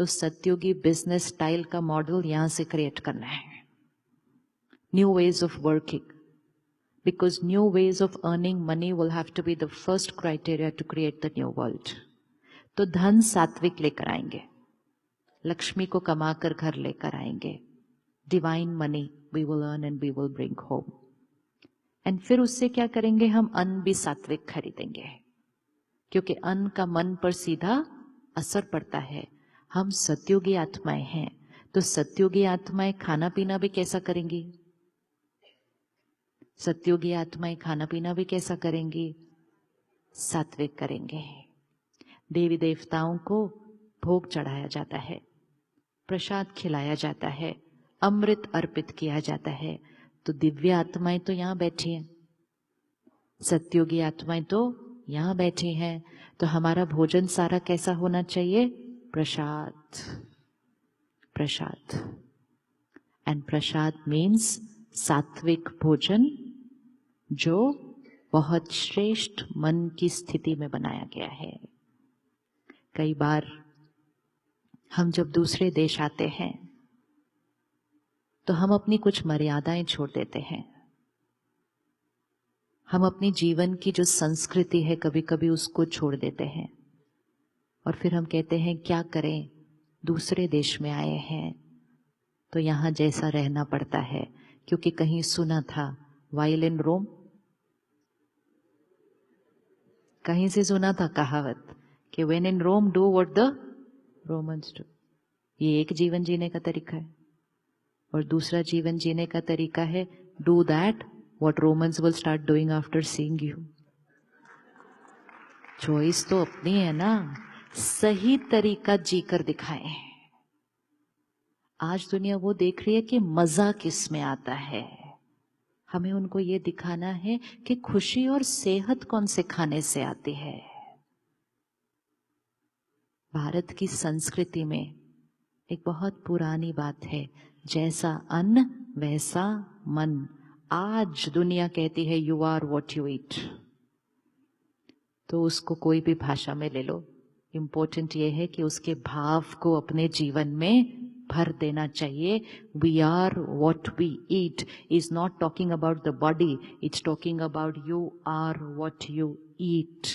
तो सत्युगी business style का model यहां से क्रिएट करना है. New ways of working, because new ways of earning money will have to be the first criteria to create the new world. तो धन सात्विक लेकर आएंगे, लक्ष्मी को कमाकर घर लेकर आएंगे. Divine money we will earn and we will bring home. And फिर उससे क्या करेंगे, हम अन्न भी सात्विक खरीदेंगे, क्योंकि अन्न का मन पर सीधा असर पड़ता है. हम सत्युगी आत्माएं हैं, तो सत्युगी आत्माएं खाना पीना भी कैसा करेंगी? सत्युगी आत्माएं खाना पीना भी कैसा करेंगी? सात्विक करेंगे. देवी देवताओं को भोग चढ़ाया जाता है, प्रसाद खिलाया जाता है, अमृत अर्पित किया जाता है. तो दिव्य आत्माएं तो यहां बैठी हैं, सत्युगी आत्माएं तो यहां बैठी हैं. तो हमारा भोजन सारा कैसा होना चाहिए? प्रसाद. प्रसाद. एंड प्रसाद मीन्स सात्विक भोजन, जो बहुत श्रेष्ठ मन की स्थिति में बनाया गया है. कई बार हम जब दूसरे देश आते हैं तो हम अपनी कुछ मर्यादाएं छोड़ देते हैं. हम अपनी जीवन की जो संस्कृति है कभी कभी उसको छोड़ देते हैं, और फिर हम कहते हैं क्या करें, दूसरे देश में आए हैं तो यहां जैसा रहना पड़ता है. क्योंकि कहीं सुना था, वाइल इन रोम, कहीं से सुना था कहावत कि when in Rome do what the Romans do. ये एक जीवन जीने का तरीका है, और दूसरा जीवन जीने का तरीका है do that what Romans will start doing after seeing you. Choice तो अपनी है ना, सही तरीका जीकर दिखाएं. आज दुनिया वो देख रही है कि मजा किस में आता है. हमें उनको ये दिखाना है कि खुशी और सेहत कौन से खाने से आती है. भारत की संस्कृति में एक बहुत पुरानी बात है, जैसा अन्न वैसा मन. आज दुनिया कहती है you are what you eat. तो उसको कोई भी भाषा में ले लो, इम्पोर्टेंट ये है कि उसके भाव को अपने जीवन में भर देना चाहिए. We are what we eat is not talking about the body, it's talking about you are what you eat.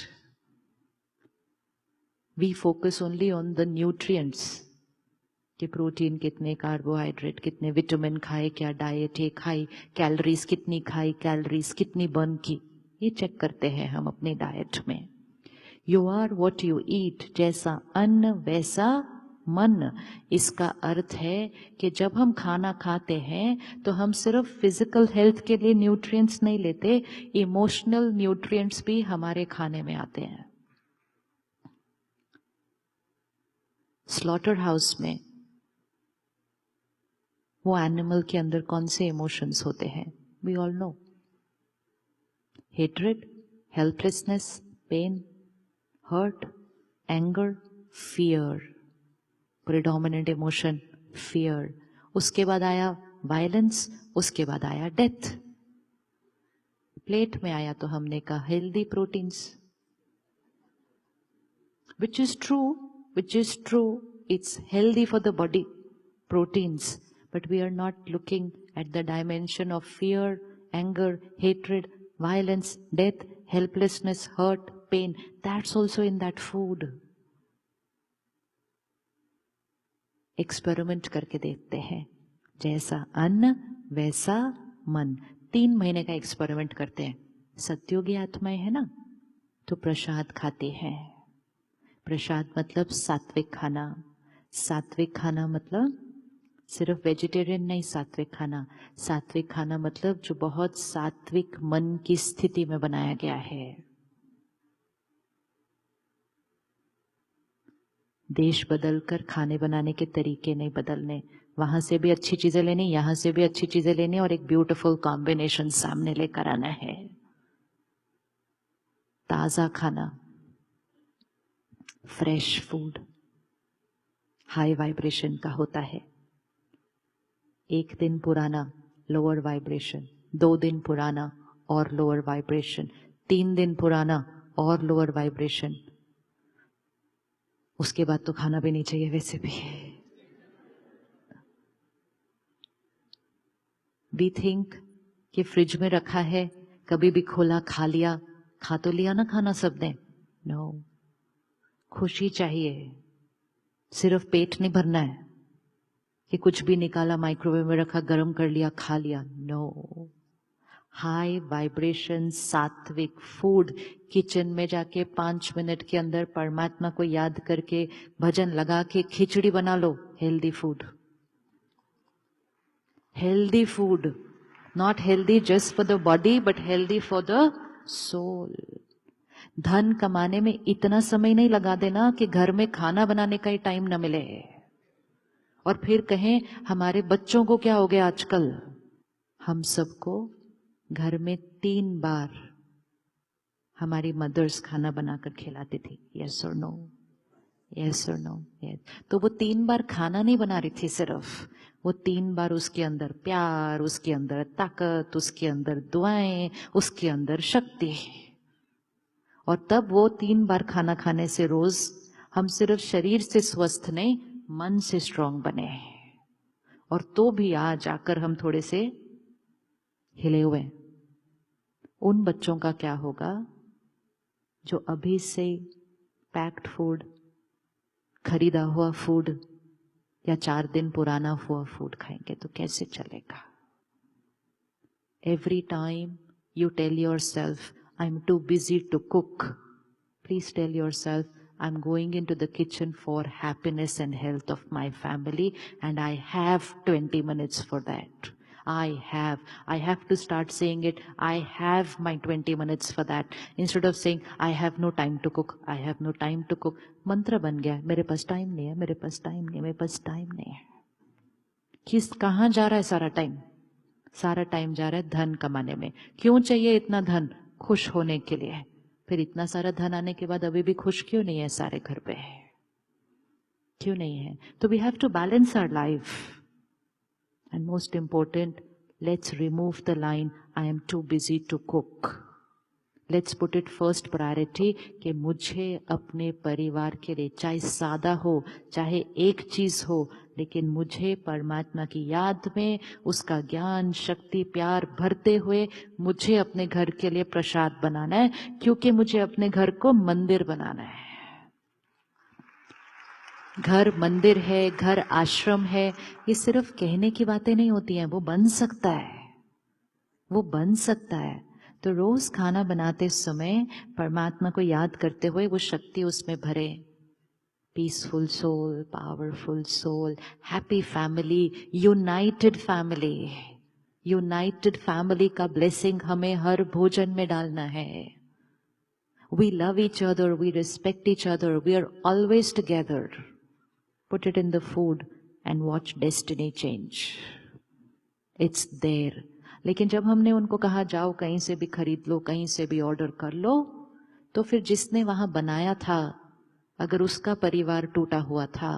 We focus only on the nutrients, कि प्रोटीन कितने, कार्बोहाइड्रेट कितने, विटामिन खाए, क्या डाइट है खाई, कैलोरीज कितनी खाई, कैलोरीज कितनी बर्न की, ये चेक करते हैं हम अपनी डाइट में. You are what you eat, जैसा अन्न वैसा मन. इसका अर्थ है कि जब हम खाना खाते हैं तो हम सिर्फ फिजिकल हेल्थ के लिए न्यूट्रिएंट्स नहीं लेते, इमोशनल न्यूट्रिएंट्स भी हमारे खाने में आते हैं. स्लॉटर हाउस में वो एनिमल के अंदर कौन से इमोशंस होते हैं? We all know. Hatred, helplessness, pain, hurt, anger, fear. Predominant emotion fear. उसके बाद आया वायलेंस, उसके बाद आया डेथ. प्लेट में आया तो हमने कहा healthy proteins, which is true, it's healthy for the body, proteins. But we are not looking at the dimension of fear, anger, hatred, violence, death, helplessness, hurt, pain. That's also in that food. Experiment करके देखते हैं, जैसा अन्न वैसा मन. 3 महीने का experiment करते हैं. सत्योगी आत्माएं है ना, तो प्रसाद खाते हैं. प्रसाद मतलब सात्विक खाना. सात्विक खाना मतलब सिर्फ वेजिटेरियन नहीं, सात्विक खाना. सात्विक खाना मतलब जो बहुत सात्विक मन की स्थिति में बनाया गया है. देश बदलकर खाने बनाने के तरीके नहीं बदलने. वहां से भी अच्छी चीजें लेनी, यहां से भी अच्छी चीजें लेनी, और एक ब्यूटीफुल कॉम्बिनेशन सामने लेकर आना है. ताजा खाना, फ्रेश फूड हाई वाइब्रेशन का होता है. 1 दिन पुराना लोअर वाइब्रेशन, 2 दिन पुराना और लोअर वाइब्रेशन, 3 दिन पुराना और लोअर वाइब्रेशन. उसके बाद तो खाना भी नहीं चाहिए वैसे भी। वी थिंक कि फ्रिज में रखा है, कभी भी खोला, खा लिया, खा तो लिया ना खाना सबने। नो, खुशी चाहिए, सिर्फ पेट नहीं भरना है कि कुछ भी निकाला, माइक्रोवेव में रखा, गर्म कर लिया, खा लिया। नो, हाई वाइब्रेशन सात्विक फूड, किचन में जाके 5 मिनट के अंदर परमात्मा को याद करके भजन लगा के खिचड़ी बना लो। Healthy food, healthy food, not healthy just for the body but healthy for the soul. धन कमाने में इतना समय नहीं लगा देना कि घर में खाना बनाने का ही टाइम न मिले और फिर कहें हमारे बच्चों को क्या हो गया आजकल। हम सबको घर में 3 बार हमारी मदर्स खाना बनाकर खिलाती थी। यस और नो, यस और नो, यस। तो वो 3 बार खाना नहीं बना रही थी सिर्फ, वो 3 बार उसके अंदर प्यार, उसके अंदर ताकत, उसके अंदर दुआएं, उसके अंदर शक्ति। और तब वो 3 बार खाना खाने से रोज हम सिर्फ शरीर से स्वस्थ नहीं, मन से स्ट्रांग बने। और तो भी आज आकर हम थोड़े से हिले हुए। उन बच्चों का क्या होगा जो अभी से पैक्ड फूड, खरीदा हुआ फूड या 4 दिन पुराना हुआ फूड खाएंगे तो कैसे चलेगा। Every time you tell yourself, I'm too busy to cook. Please tell yourself, I'm going into the kitchen for happiness and health of my family and I have 20 minutes for that. I have to start saying it, I have my 20 minutes for that. Instead of saying, I have no time to cook, I have no time to cook. मंत्र बन गया, मेरे पास time नहीं है, मेरे पास time नहीं है, मेरे पास टाइम नहीं है। कहाँ जा रहा है सारा टाइम? सारा टाइम जा रहा है धन कमाने में। क्यों चाहिए इतना धन? खुश होने के लिए। फिर इतना सारा धन आने के बाद अभी भी खुश क्यों नहीं है सारे घर पे? क्यों नहीं है? तो we have to balance our life and most important, let's remove the line I am too busy to cook. Let's put it first priority कि मुझे अपने परिवार के लिए, चाहे सादा हो, चाहे एक चीज हो, लेकिन मुझे परमात्मा की याद में उसका ज्ञान, शक्ति, प्यार भरते हुए मुझे अपने घर के लिए प्रसाद बनाना है, क्योंकि मुझे अपने घर को मंदिर बनाना है। घर मंदिर है, घर आश्रम है, ये सिर्फ कहने की बातें नहीं होती हैं, वो बन सकता है, वो बन सकता है। तो रोज खाना बनाते समय परमात्मा को याद करते हुए वो शक्ति उसमें भरे। Peaceful soul, powerful soul, happy family, united family. United family का ब्लेसिंग हमें हर भोजन में डालना है। We love each other, we respect each other, we are always together. Put it in the food and watch destiny change. It's there. लेकिन जब हमने उनको कहा जाओ कहीं से भी खरीद लो, कहीं से भी ऑर्डर कर लो, तो फिर जिसने वहां बनाया था, अगर उसका परिवार टूटा हुआ था,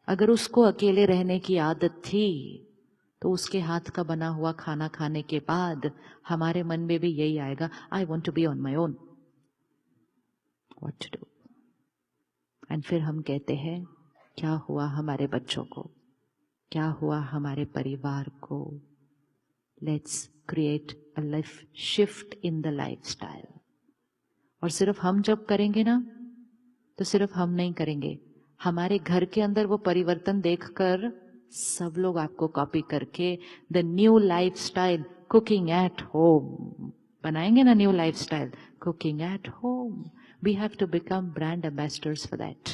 अगर उसको अकेले रहने की आदत थी, तो उसके हाथ का बना हुआ खाना खाने के बाद हमारे मन में भी यही आएगा, I want to be on my own, what to do. And फिर हम कहते हैं क्या हुआ हमारे बच्चों को, क्या हुआ हमारे परिवार को। Let's create a life shift in the lifestyle. और सिर्फ हम जब करेंगे ना, तो सिर्फ हम नहीं करेंगे, हमारे घर के अंदर वो परिवर्तन देखकर सब लोग आपको कॉपी करके the new lifestyle cooking at home बनाएंगे ना। New lifestyle cooking at home, we have to become brand ambassadors for that.